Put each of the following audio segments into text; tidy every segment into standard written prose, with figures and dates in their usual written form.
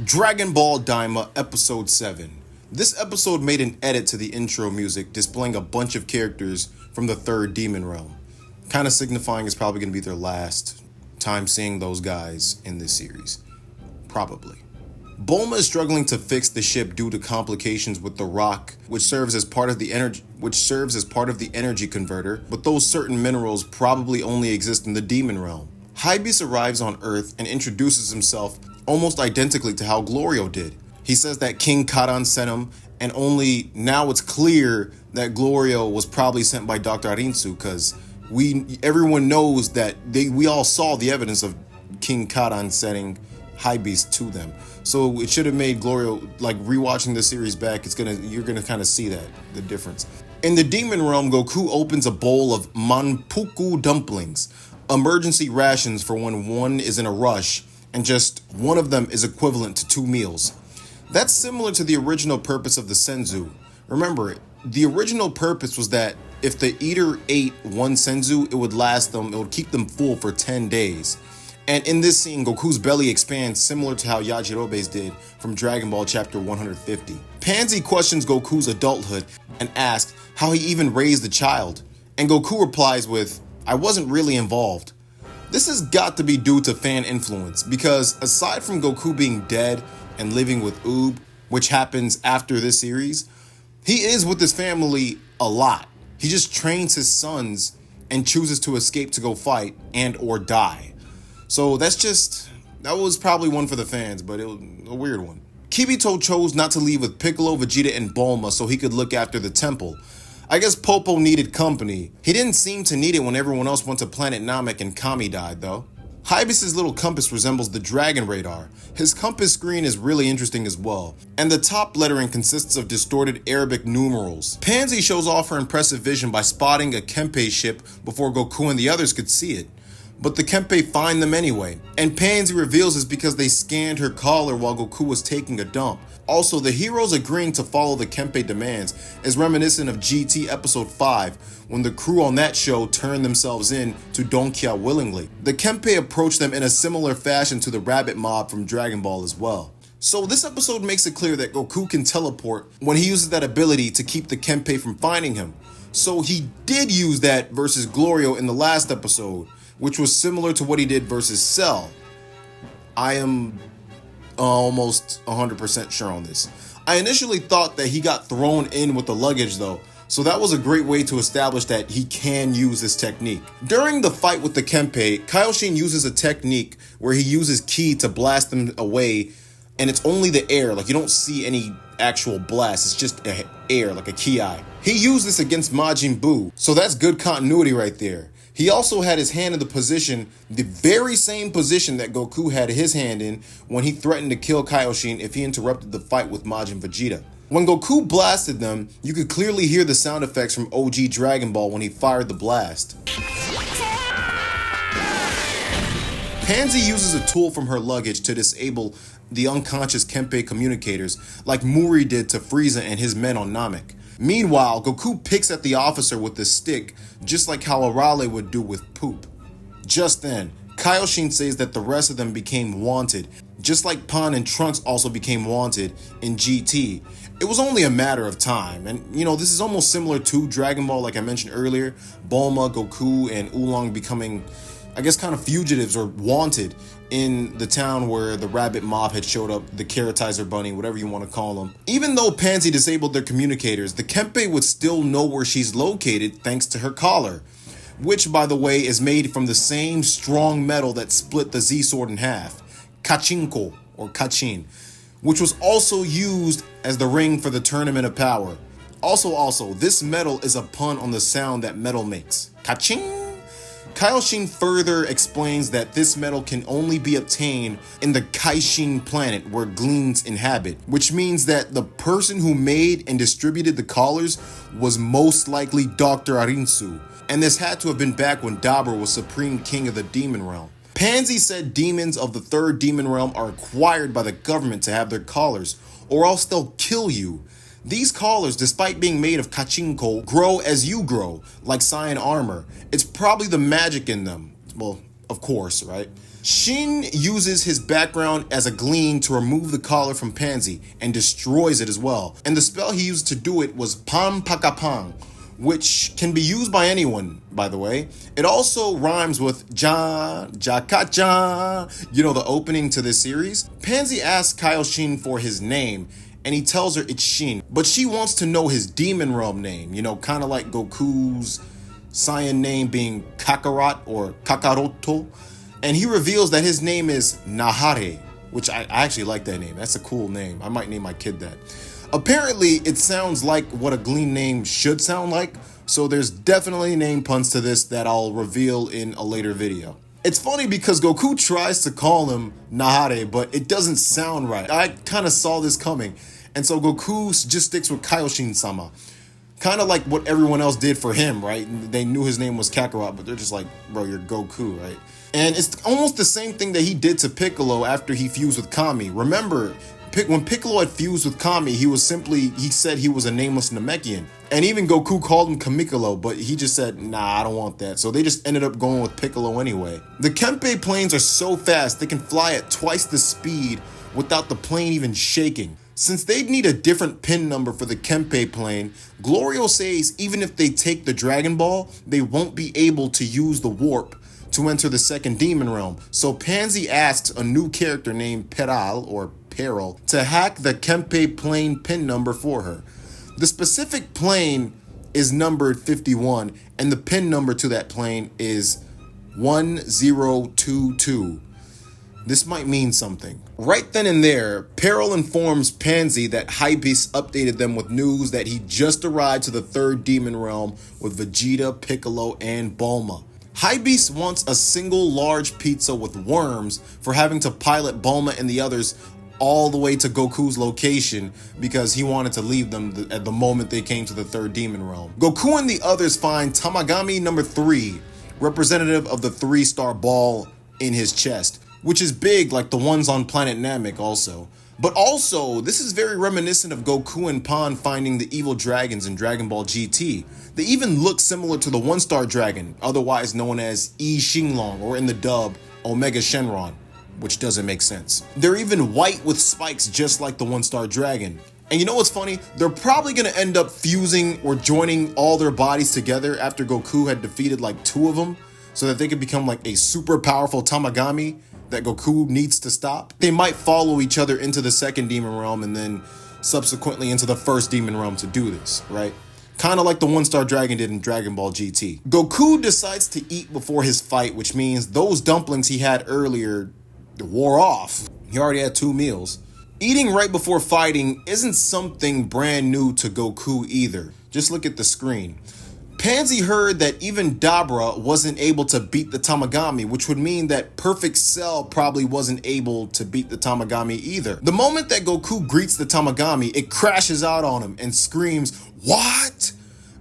Dragon Ball DAIMA Episode 7. This episode made an edit to the intro music displaying a bunch of characters from the third demon realm, kind of signifying it's probably going to be their last time seeing those guys in this series. Probably. Bulma is struggling to fix the ship due to complications with the rock, which serves as part of the energy converter, but those certain minerals probably only exist in the demon realm. Hybeast arrives on Earth and introduces himself almost identically to how Glorio did. He says that King Karan sent him, and only now it's clear that Glorio was probably sent by Dr. Arinsu, because everyone knows that we all saw the evidence of King Karan sending Hybeast to them. So it should have made Glorio, like rewatching the series back, you're gonna kind of see the difference. In the demon realm, Goku opens a bowl of manpuku dumplings, emergency rations for when one is in a rush, and just one of them is equivalent to 2 meals. That's similar to the original purpose of the senzu. Remember, the original purpose was that if the eater ate one senzu, it would keep them full for 10 days. And in this scene, Goku's belly expands similar to how Yajirobe's did from Dragon Ball Chapter 150. Pansy questions Goku's adulthood and asks how he even raised the child. And Goku replies with, "I wasn't really involved." This has got to be due to fan influence, because aside from Goku being dead and living with Oob, which happens after this series, he is with his family a lot. He just trains his sons and chooses to escape to go fight and or die. So that was probably one for the fans, but it was a weird one. Kibito chose not to leave with Piccolo, Vegeta, and Bulma so he could look after the temple. I guess Popo needed company. He didn't seem to need it when everyone else went to Planet Namek and Kami died, though. Hybeast's little compass resembles the Dragon Radar. His compass screen is really interesting as well, and the top lettering consists of distorted Arabic numerals. Pansy shows off her impressive vision by spotting a Kempe ship before Goku and the others could see it. But the Kempe find them anyway, and Pansy reveals it's because they scanned her collar while Goku was taking a dump. Also, the heroes agreeing to follow the Kempe demands is reminiscent of GT Episode 5, when the crew on that show turned themselves in to Donkia willingly. The Kempe approached them in a similar fashion to the rabbit mob from Dragon Ball as well. So this episode makes it clear that Goku can teleport when he uses that ability to keep the Kempe from finding him. So he did use that versus Glorio in the last episode, which was similar to what he did versus Cell. I am almost 100% sure on this. I initially thought that he got thrown in with the luggage though, so that was a great way to establish that he can use this technique. During the fight with the Kempe, Kaioshin uses a technique where he uses ki to blast them away, and it's only the air, like you don't see any actual blast, it's just air, like a ki. He used this against Majin Buu, so that's good continuity right there. He also had his hand in the very same position that Goku had his hand in when he threatened to kill Kaioshin if he interrupted the fight with Majin Vegeta. When Goku blasted them, you could clearly hear the sound effects from OG Dragon Ball when he fired the blast. Pansy uses a tool from her luggage to disable the unconscious Kempe communicators like Muri did to Frieza and his men on Namek. Meanwhile, Goku picks at the officer with the stick, just like how Arale would do with poop. Just then, Kaioshin says that the rest of them became wanted, just like Pan and Trunks also became wanted in GT. It was only a matter of time, and this is almost similar to Dragon Ball, like I mentioned earlier. Bulma, Goku, and Oolong becoming, I guess, kind of fugitives or wanted in the town where the rabbit mob had showed up, the Keratizer bunny, whatever you want to call them. Even though Pansy disabled their communicators, the Kempe would still know where she's located thanks to her collar, which, by the way, is made from the same strong metal that split the Z-Sword in half, Kachinko, or Kachin, which was also used as the ring for the Tournament of Power. Also, this metal is a pun on the sound that metal makes. Kaching! Kaioshin further explains that this metal can only be obtained in the Kaishin planet where Gleans inhabit, which means that the person who made and distributed the collars was most likely Dr. Arinsu, and this had to have been back when Dabur was Supreme King of the Demon Realm. Pansy said demons of the third demon realm are acquired by the government to have their collars, or else they'll kill you. These collars, despite being made of Kachinko, grow as you grow, like Saiyan armor. It's probably the magic in them. Well, of course, right? Shin uses his background as a glean to remove the collar from Pansy and destroys it as well. And the spell he used to do it was Pam Pakapang, which can be used by anyone, by the way. It also rhymes with Ja, Jakaja, the opening to this series. Pansy asks Kaioshin for his name, and he tells her it's Shin, but she wants to know his demon realm name, kind of like Goku's Saiyan name being Kakarot or Kakaroto. And he reveals that his name is Nahare, which I actually like that name. That's a cool name. I might name my kid that. Apparently, it sounds like what a glean name should sound like, so there's definitely name puns to this that I'll reveal in a later video. It's funny because Goku tries to call him Nahare, but it doesn't sound right. I kind of saw this coming, and so Goku just sticks with Kaioshin-sama. Kind of like what everyone else did for him, right? They knew his name was Kakarot, but they're just like, bro, you're Goku, right? And it's almost the same thing that he did to Piccolo after he fused with Kami. Remember, when Piccolo had fused with Kami, he said he was a nameless Namekian. And even Goku called him Kamikolo, but he just said, nah, I don't want that. So they just ended up going with Piccolo anyway. The Kempe planes are so fast, they can fly at twice the speed without the plane even shaking. Since they'd need a different pin number for the Kempe plane, Glorio says even if they take the Dragon Ball, they won't be able to use the warp to enter the second demon realm. So Pansy asks a new character named Peril to hack the Kempe plane pin number for her. The specific plane is numbered 51, and the pin number to that plane is 1022. This might mean something. Right then and there, Peril informs Pansy that Hypebeast updated them with news that he just arrived to the third demon realm with Vegeta, Piccolo, and Bulma. Hypebeast wants a single large pizza with worms for having to pilot Bulma and the others all the way to Goku's location because he wanted to leave them at the moment they came to the third demon realm. Goku and the others find Tamagami number 3, representative of the 3-star ball in his chest, which is big like the ones on planet Namek also. But also, this is very reminiscent of Goku and Pan finding the evil dragons in Dragon Ball GT. They even look similar to the 1-star dragon, otherwise known as Yi Xinglong, or in the dub, Omega Shenron, which doesn't make sense. They're even white with spikes just like the 1-star dragon. And you know what's funny? They're probably gonna end up fusing or joining all their bodies together after Goku had defeated like 2 of them, so that they could become like a super powerful Tamagami that Goku needs to stop. They might follow each other into the second demon realm and then subsequently into the first demon realm to do this, right? Kind of like the 1-star dragon did in Dragon Ball GT. Goku decides to eat before his fight, which means those dumplings he had earlier wore off. He already had 2 meals. Eating right before fighting isn't something brand new to Goku either. Just look at the screen. Pansy heard that even Dabra wasn't able to beat the Tamagami, which would mean that Perfect Cell probably wasn't able to beat the Tamagami either. The moment that Goku greets the Tamagami, it crashes out on him and screams, "What?"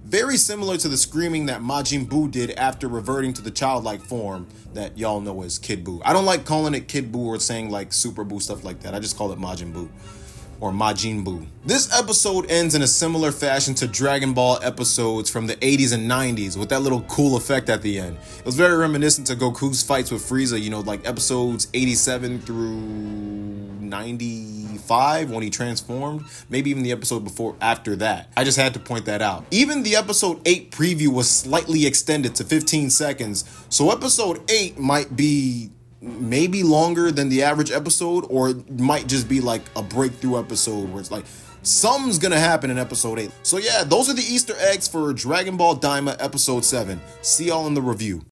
Very similar to the screaming that Majin Buu did after reverting to the childlike form that y'all know as Kid Buu. I don't like calling it Kid Buu or saying like Super Buu, stuff like that. I just call it Majin Buu. Or Majin Buu. This episode ends in a similar fashion to Dragon Ball episodes from the 80s and 90s with that little cool effect at the end. It was very reminiscent to Goku's fights with Frieza, like episodes 87 through 95 when he transformed, maybe even the episode before after that. I just had to point that out. Even the episode 8 preview was slightly extended to 15 seconds, so episode 8 might be maybe longer than the average episode, or it might just be like a breakthrough episode where it's like something's gonna happen in episode 8. So yeah, those are the Easter eggs for Dragon Ball DAIMA episode 7. See y'all in the review.